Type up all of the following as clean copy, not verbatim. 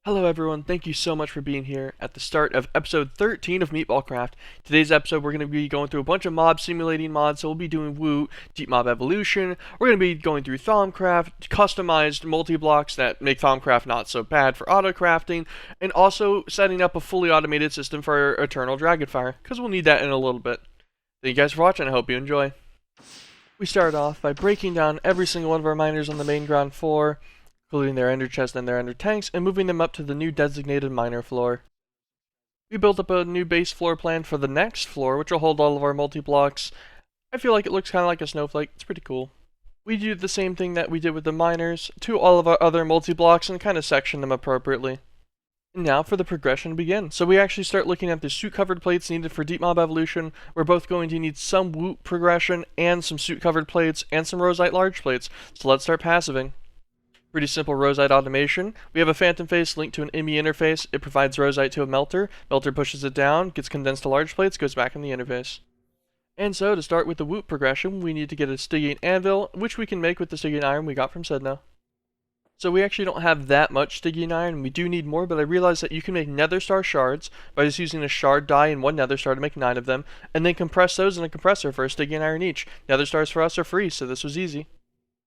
Hello everyone, thank you so much for being here at the start of episode 13 of Meatballcraft. Today's episode we're going to be going through a bunch of mob simulating mods, so we'll be doing Woot, Deep Mob Evolution, we're going to be going through Thaumcraft, customized multi-blocks that make Thaumcraft not so bad for auto-crafting, and also setting up a fully automated system for our Eternal Dragonfire, because we'll need that in a little bit. Thank you guys for watching, I hope you enjoy. We start off by breaking down every single one of our miners on the main ground floor, including their ender chest and their ender tanks, and moving them up to the new designated miner floor. We built up a new base floor plan for the next floor, which will hold all of our multi-blocks. I feel like it looks kind of like a snowflake. It's pretty cool. We do the same thing that we did with the miners to all of our other multi-blocks and kind of section them appropriately. And now for the progression to begin. So we actually start looking at the suit-covered plates needed for Deep Mob Evolution. We're both going to need some Woot progression and some suit-covered plates and some Rosite large plates. So let's start passiving. Pretty simple Rosite automation. We have a phantom face linked to an IMI interface. It provides Rosite to a melter. Melter pushes it down, gets condensed to large plates, goes back in the interface. And so to start with the Woot progression, we need to get a Stygian anvil, which we can make with the Stygian iron we got from Sedna. So we actually don't have that much Stygian iron. We do need more, but I realized that you can make nether star shards by just using a shard die and one nether star to make 9 of them, and then compress those in a compressor for a Stygian iron each. Nether stars for us are free, so this was easy.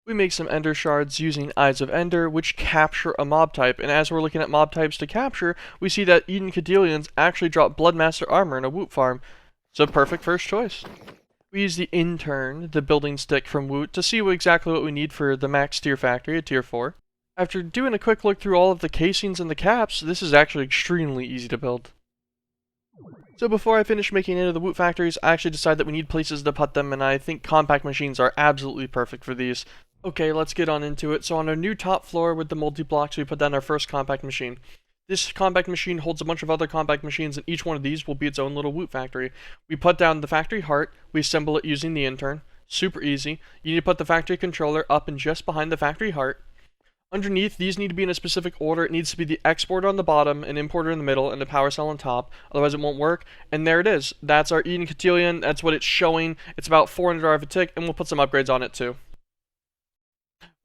We make some ender shards using Eyes of Ender, which capture a mob type, and as we're looking at mob types to capture, we see that Eden Cadillions actually drop Bloodmaster armor in a Woot farm, so perfect first choice. We use the intern, the building stick from Woot, to see exactly what we need for the max tier factory at tier 4. After doing a quick look through all of the casings and the caps, this is actually extremely easy to build. So before I finish making any of the Woot factories, I actually decided that we need places to put them, and I think compact machines are absolutely perfect for these. Okay, let's get on into it. So on our new top floor with the multi-blocks, we put down our first compact machine. This compact machine holds a bunch of other compact machines, and each one of these will be its own little Woot factory. We put down the factory heart, we assemble it using the intern. Super easy. You need to put the factory controller up and just behind the factory heart. Underneath, these need to be in a specific order. It needs to be the exporter on the bottom, an importer in the middle, and the power cell on top. Otherwise, it won't work. And there it is. That's our Eden Cotillion. That's what it's showing. It's about 400 RF a tick, and we'll put some upgrades on it too.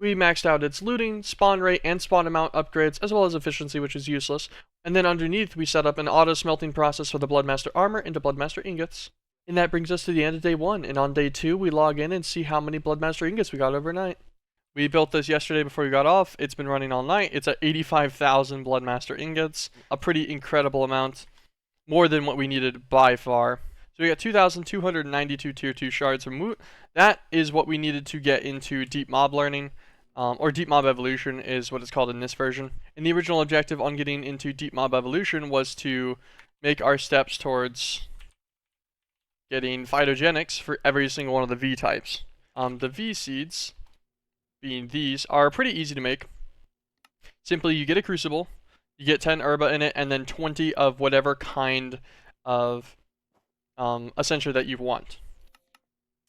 We maxed out its looting, spawn rate, and spawn amount upgrades, as well as efficiency, which is useless. And then underneath, we set up an auto-smelting process for the Bloodmaster armor into Bloodmaster ingots. And that brings us to the end of day 1. And on day 2, we log in and see how many Bloodmaster ingots we got overnight. We built this yesterday before we got off. It's been running all night. It's at 85,000 Bloodmaster ingots. A pretty incredible amount. More than what we needed by far. So we got 2,292 tier 2 shards from Woot. That is what we needed to get into Deep Mob Learning. Or Deep Mob Evolution is what it's called in this version. And the original objective on getting into Deep Mob Evolution was to make our steps towards getting Phytogenics for every single one of the V types. The V seeds, being these, are pretty easy to make. Simply, you get a crucible, you get 10 herba in it, and then 20 of whatever kind of essentially that you want.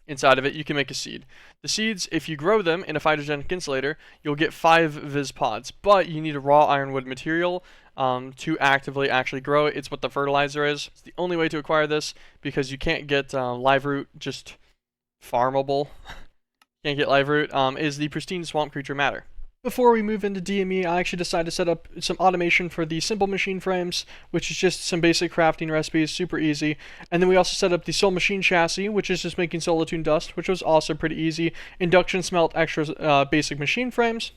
Inside of it, you can make a seed. The seeds, if you grow them in a phytogenic insulator, you'll get 5 Viz pods, but you need a raw ironwood material to actively actually grow it. It's what the fertilizer is. It's the only way to acquire this because you can't get live root just farmable. Can't get live root, is the pristine swamp creature matter. Before we move into DME, I actually decided to set up some automation for the simple machine frames, which is just some basic crafting recipes, super easy. And then we also set up the soul machine chassis, which is just making solitude dust, which was also pretty easy. Induction smelt extra basic machine frames.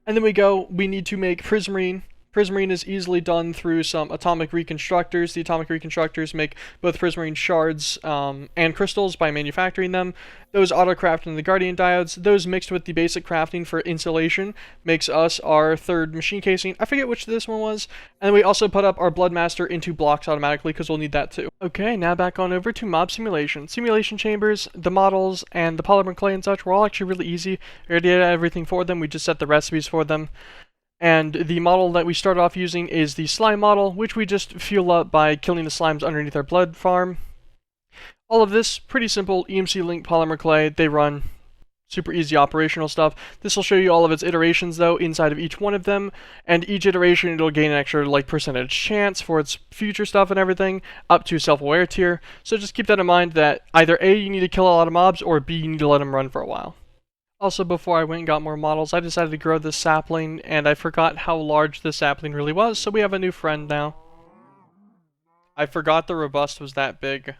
And then we need to make prismarine. Prismarine is easily done through some atomic reconstructors. The atomic reconstructors make both prismarine shards and crystals by manufacturing them. Those auto-craft in the guardian diodes. Those mixed with the basic crafting for insulation makes us our third machine casing. I forget which this one was. And we also put up our Bloodmaster into blocks automatically because we'll need that too. Okay, now back on over to mob simulation. Simulation chambers, the models, and the polymer clay and such were all actually really easy. We already did everything for them. We just set the recipes for them. And the model that we start off using is the slime model, which we just fuel up by killing the slimes underneath our blood farm. All of this, pretty simple, EMC link polymer clay. They run super easy operational stuff. This will show you all of its iterations though inside of each one of them, and each iteration it'll gain an extra like percentage chance for its future stuff and everything up to self-aware tier. So just keep that in mind that either A, you need to kill a lot of mobs, or B, you need to let them run for a while. Also, before I went and got more models, I decided to grow this sapling, and I forgot how large this sapling really was, so we have a new friend now. I forgot the robust was that big.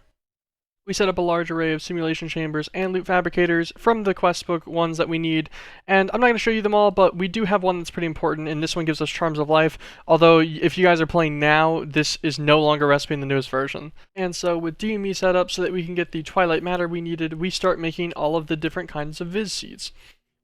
We set up a large array of simulation chambers and loot fabricators from the quest book ones that we need, and I'm not going to show you them all, but we do have one that's pretty important, and this one gives us Charms of Life, although if you guys are playing now, this is no longer a recipe in the newest version. And so with DME set up so that we can get the Twilight Matter we needed, we start making all of the different kinds of Viz seeds.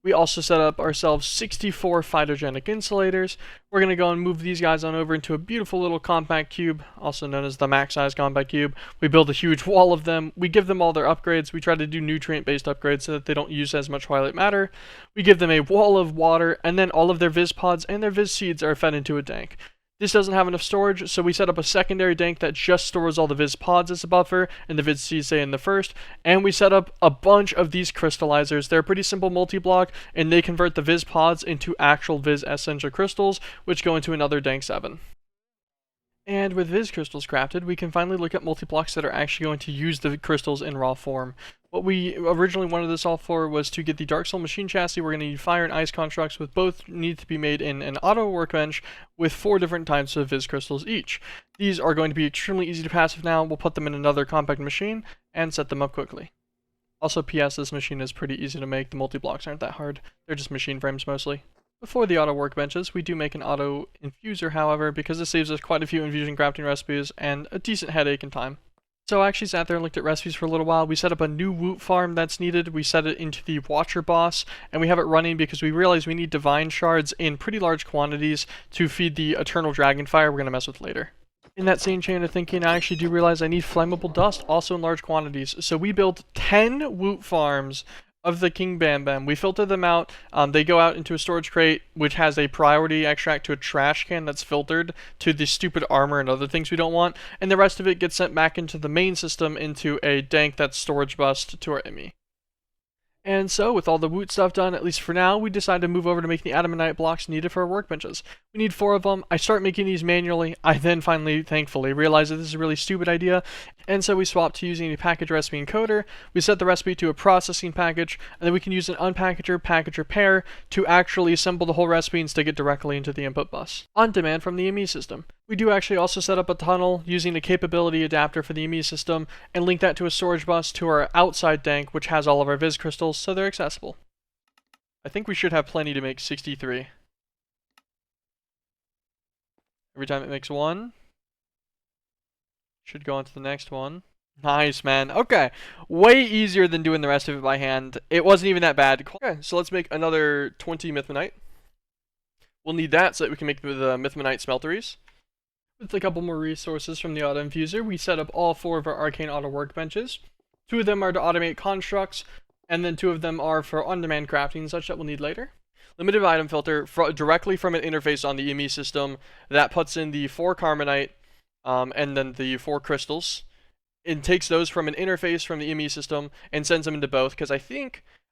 We also set up ourselves 64 phytogenic insulators. We're going to go and move these guys on over into a beautiful little compact cube, also known as the max size compact cube. We build a huge wall of them. We give them all their upgrades. We try to do nutrient-based upgrades so that they don't use as much Twilight Matter. We give them a wall of water, and then all of their Viz pods and their Viz seeds are fed into a tank. This doesn't have enough storage, so we set up a secondary tank that just stores all the Viz pods as a buffer, and the Viz seeds stay in the first, and we set up a bunch of these crystallizers. They're a pretty simple multi-block, and they convert the Viz pods into actual Viz essential crystals, which go into another Dank 7. And with Viz crystals crafted, we can finally look at multi-blocks that are actually going to use the crystals in raw form. What we originally wanted this all for was to get the Dark Soul machine chassis. We're going to need fire and ice constructs, with both need to be made in an auto workbench with 4 different types of Viz crystals each. These are going to be extremely easy to passive now. We'll put them in another compact machine and set them up quickly. Also, PS, this machine is pretty easy to make. The multi-blocks aren't that hard. They're just machine frames mostly. Before the auto workbenches, we do make an auto infuser, however, because this saves us quite a few infusion crafting recipes and a decent headache and time. So I actually sat there and looked at recipes for a little while. We set up a new Woot farm that's needed. We set it into the Watcher boss, and we have it running because we realize we need divine shards in pretty large quantities to feed the eternal Dragonfire we're going to mess with later. In that same chain of thinking, I actually do realize I need flammable dust also in large quantities. So we built 10 Woot farms of the King Bam Bam. We filter them out. They go out into a storage crate, which has a priority extract to a trash can that's filtered to the stupid armor and other things we don't want, and the rest of it gets sent back into the main system into a dank that's storage bust to our ME. And so, with all the Woot stuff done, at least for now, we decided to move over to make the adamantite blocks needed for our workbenches. We need 4 of them. I start making these manually. I then finally, thankfully, realized that this is a really stupid idea, and so we swapped to using a package recipe encoder. We set the recipe to a processing package, and then we can use an unpackager packager pair to actually assemble the whole recipe and stick it directly into the input bus, on demand from the ME system. We do actually also set up a tunnel using a capability adapter for the ME system and link that to a storage bus to our outside dank, which has all of our Viz crystals, so they're accessible. I think we should have plenty to make 63. Every time it makes 1, should go on to the next one. Nice, man. Okay, way easier than doing the rest of it by hand. It wasn't even that bad. Okay, so let's make another 20 Mythmanite. We'll need that so that we can make the Mythmanite smelteries. With a couple more resources from the auto infuser, we set up all 4 of our arcane auto workbenches. 2 of them are to automate constructs, and then 2 of them are for on-demand crafting, such that we'll need later. Limited item filter directly from an interface on the ME system that puts in the 4 carbonite and then the 4 crystals. It takes those from an interface from the ME system and sends them into both, because I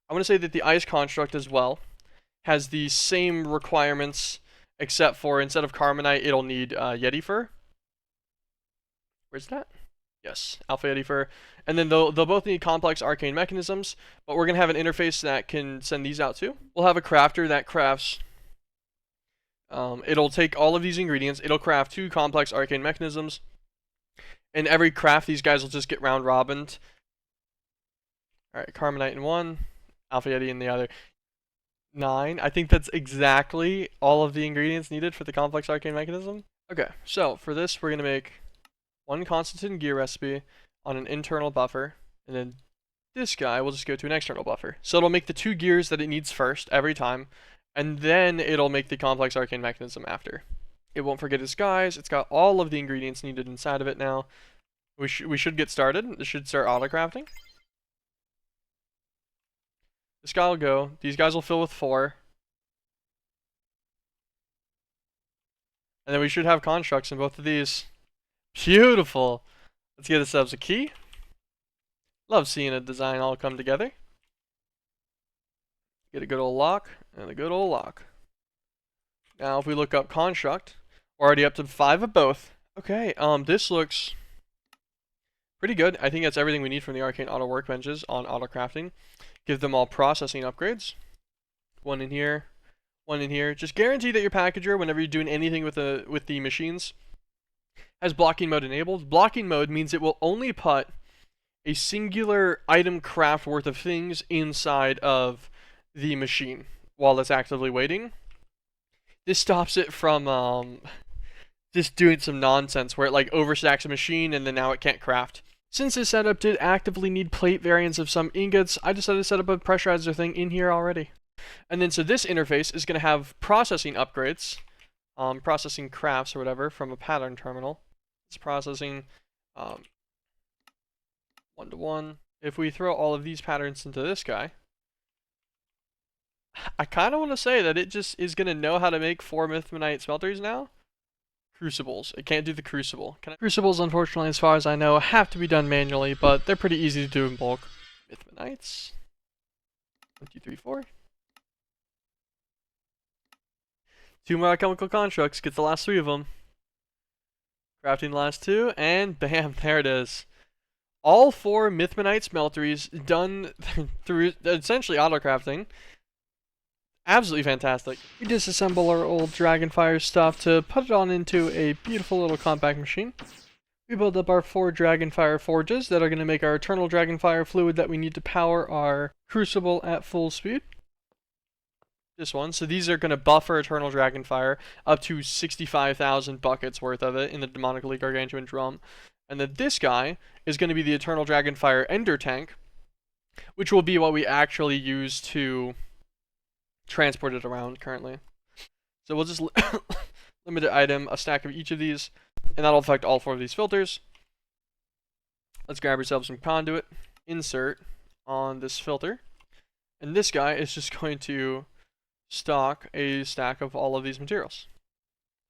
want to say that the ice construct as well has the same requirements, except for instead of carbonite, it'll need Yeti fur. Where's that? Yes, alpha Yeti fur. And then they'll both need complex arcane mechanisms, but we're going to have an interface that can send these out too. We'll have a crafter that crafts. It'll take all of these ingredients. It'll craft 2 complex arcane mechanisms. And every craft, these guys will just get round robined. Alright, carbonite in 1, alpha Yeti in the other. 9. I think that's exactly all of the ingredients needed for the complex arcane mechanism. Okay, so for this, we're going to make 1 constant gear recipe on an internal buffer, and then this guy will just go to an external buffer. So it'll make the 2 gears that it needs first every time, and then it'll make the complex arcane mechanism after. It won't forget its guys. It's got all of the ingredients needed inside of it now. We should get started. This should start auto crafting. This guy will go. These guys will fill with 4. And then we should have constructs in both of these. Beautiful. Let's get ourselves a key. Love seeing a design all come together. Get a good old lock and a good old lock. Now if we look up construct, we're already up to 5 of both. Okay, this looks pretty good. I think that's everything we need from the arcane auto workbenches on auto crafting. Give them all processing upgrades. one in here, one in here. Just guarantee that your packager, whenever you're doing anything with the machines, has blocking mode enabled. Blocking mode means it will only put a singular item craft worth of things inside of the machine while it's actively waiting. This stops it from just doing some nonsense where it like overstacks a machine and then now it can't craft. Since this setup did actively need plate variants of some ingots, I decided to set up a pressurizer thing in here already. And then so this interface is going to have processing upgrades, processing crafts or whatever from a pattern terminal. It's processing 1-to-1. If we throw all of these patterns into this guy, I kind of want to say that it just is going to know how to make 4 Mythmanite smelters now. Crucibles. It can't do the crucible. Crucibles, unfortunately, as far as I know, have to be done manually, but they're pretty easy to do in bulk. Mythmanites. 1, 2, 3, 4. 2 more alchemical constructs. Get the last 3 of them. Crafting the last 2, and bam, there it is. All 4 Mythmanite smelteries done through essentially auto-crafting. Absolutely fantastic. We disassemble our old Dragonfire stuff to put it on into a beautiful little compact machine. We build up our 4 Dragonfire forges that are going to make our eternal Dragonfire fluid that we need to power our crucible at full speed. This one. So these are going to buffer eternal Dragonfire up to 65,000 buckets worth of it in the demonically gargantuan drum. And then this guy is going to be the eternal Dragonfire ender tank, which will be what we actually use to transport it around currently. So we'll just limited item a stack of each of these, and that'll affect all 4 of these filters. Let's grab ourselves some conduit, insert on this filter, and this guy is just going to stock a stack of all of these materials.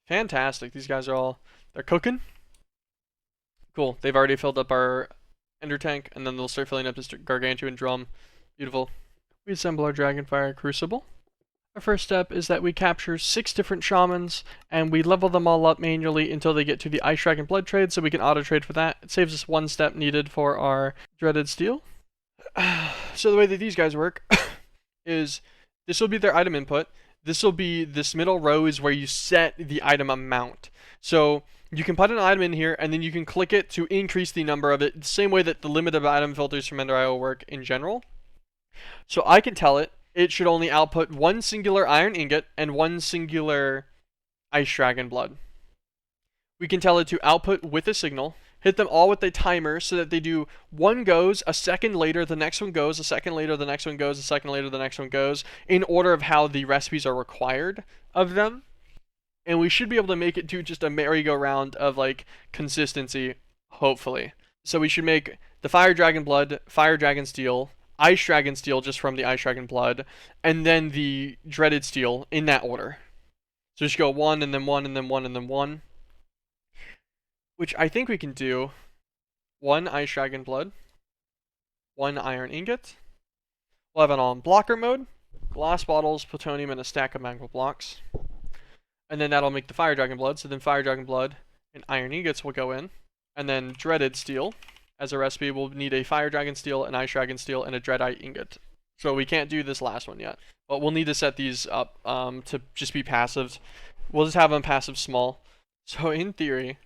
Fantastic. These guys are they're cooking. Cool. They've already filled up our ender tank, and then they'll start filling up this gargantuan drum. Beautiful. We assemble our Dragonfire crucible. Our first step is that we capture 6 different shamans, and we level them all up manually until they get to the Ice Dragon Blood trade, so we can auto-trade for that. It saves us 1 step needed for our dreaded steel. So the way that these guys work is this will be their item input. This will be this middle row is where you set the item amount. So you can put an item in here, and then you can click it to increase the number of it, the same way that the limited item filters from Ender.io work in general. So I can tell it should only output 1 singular iron ingot and 1 singular ice dragon blood. We can tell it to output with a signal, hit them all with a timer so that they do 1 goes, a second later, the next one goes, a second later, the next one goes, a second later, the next one goes, in order of how the recipes are required of them. And we should be able to make it do just a merry-go-round of like consistency, hopefully. So we should make the fire dragon blood, fire dragon steel, Ice Dragon Steel just from the Ice Dragon Blood, and then the Dreaded Steel in that order. So just go 1 and then 1 and then 1 and then 1. Which I think we can do 1 Ice Dragon Blood, 1 Iron Ingot. We'll have it on blocker mode, glass bottles, plutonium, and a stack of magma blocks. And then that'll make the Fire Dragon Blood, so then Fire Dragon Blood and Iron Ingots will go in. And then Dreaded Steel. As a recipe, we'll need a Fire Dragon Steel, an Ice Dragon Steel, and a Dreadite Ingot. So we can't do this last one yet. But we'll need to set these up to just be passive. We'll just have them passive small. So in theory,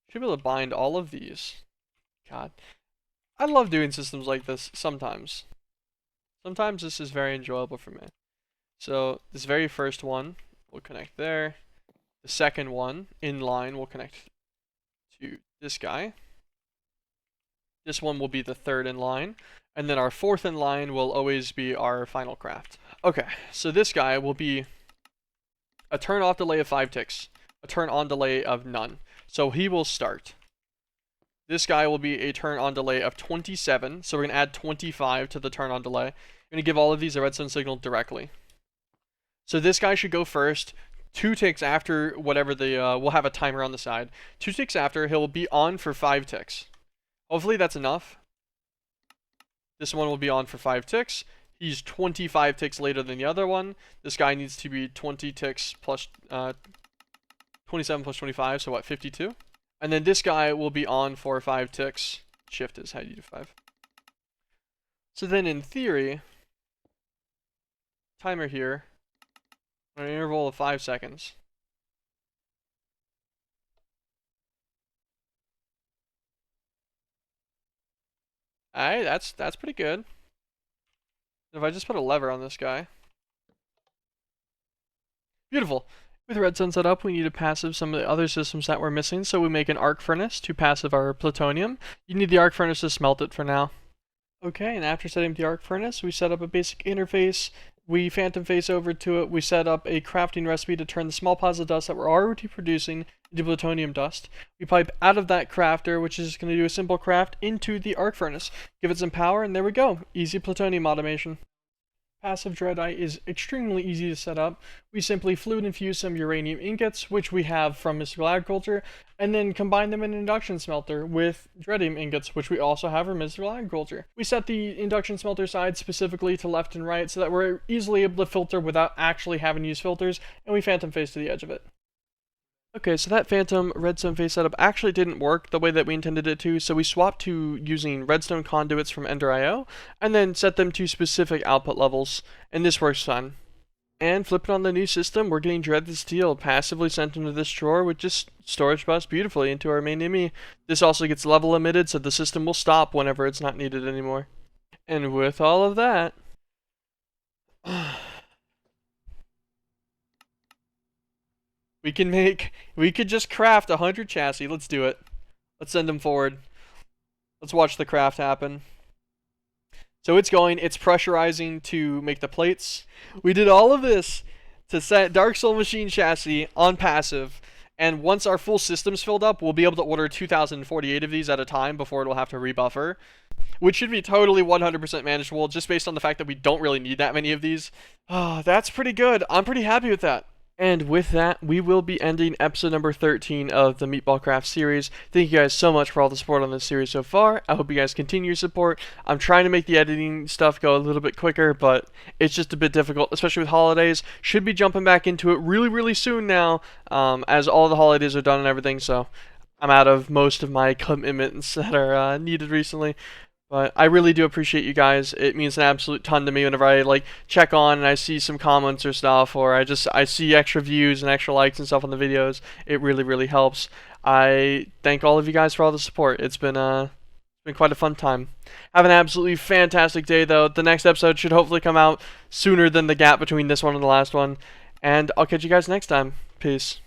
should be able to bind all of these. God. I love doing systems like this sometimes. Sometimes this is very enjoyable for me. So this very first one will connect there. The second one in line will connect to this guy. This one will be the 3rd in line, and then our 4th in line will always be our final craft. Okay, so this guy will be a turn off delay of 5 ticks, a turn on delay of none. So he will start. This guy will be a turn on delay of 27, so we're going to add 25 to the turn on delay. I'm going to give all of these a redstone signal directly. So this guy should go first. 2 ticks after whatever we'll have a timer on the side. 2 ticks after, he'll be on for 5 ticks. Hopefully that's enough. This one will be on for 5 ticks. He's 25 ticks later than the other one. This guy needs to be 20 ticks plus 27 plus 25, so what, 52? And then this guy will be on for 5 ticks. Shift is how you do 5. So then in theory, timer here on an interval of 5 seconds. Alright, that's pretty good. If I just put a lever on this guy. Beautiful. With redstone set up, we need to passive some of the other systems that we're missing, so we make an arc furnace to passive our plutonium. You need the arc furnace to smelt it for now. Okay, and after setting up the arc furnace, we set up a basic interface. We phantom face over to it. We set up a crafting recipe to turn the small piles of dust that we're already producing into plutonium dust. We pipe out of that crafter, which is going to do a simple craft, into the arc furnace. Give it some power, and there we go. Easy plutonium automation. Passive dreadite is extremely easy to set up. We simply fluid infuse some uranium ingots, which we have from mystical agriculture, and then combine them in an induction smelter with dreadium ingots, which we also have from mystical agriculture. We set the induction smelter side specifically to left and right so that we're easily able to filter without actually having to use filters, and we phantom face to the edge of it. Okay, so that phantom redstone face setup actually didn't work the way that we intended it to, so we swapped to using redstone conduits from Ender.io, and then set them to specific output levels, and this works fine. And flipping on the new system, we're getting dreaded steel passively sent into this drawer with just storage bus beautifully into our main ME. This also gets level emitted, so the system will stop whenever it's not needed anymore. And with all of that... We could just craft 100 chassis. Let's do it. Let's send them forward. Let's watch the craft happen. So it's pressurizing to make the plates. We did all of this to set Dark Soul Machine chassis on passive. And once our full system's filled up, we'll be able to order 2,048 of these at a time before it'll have to rebuffer. Which should be totally 100% manageable just based on the fact that we don't really need that many of these. Oh, that's pretty good. I'm pretty happy with that. And with that, we will be ending episode number 13 of the Meatballcraft series. Thank you guys so much for all the support on this series so far. I hope you guys continue your support. I'm trying to make the editing stuff go a little bit quicker, but it's just a bit difficult, especially with holidays. Should be jumping back into it really, really soon now, as all the holidays are done and everything, so I'm out of most of my commitments that are needed recently. But I really do appreciate you guys. It means an absolute ton to me whenever I check on and I see some comments or stuff, or I see extra views and extra likes and stuff on the videos. It really, really helps. I thank all of you guys for all the support. It's been quite a fun time. Have an absolutely fantastic day though. The next episode should hopefully come out sooner than the gap between this one and the last one. And I'll catch you guys next time. Peace.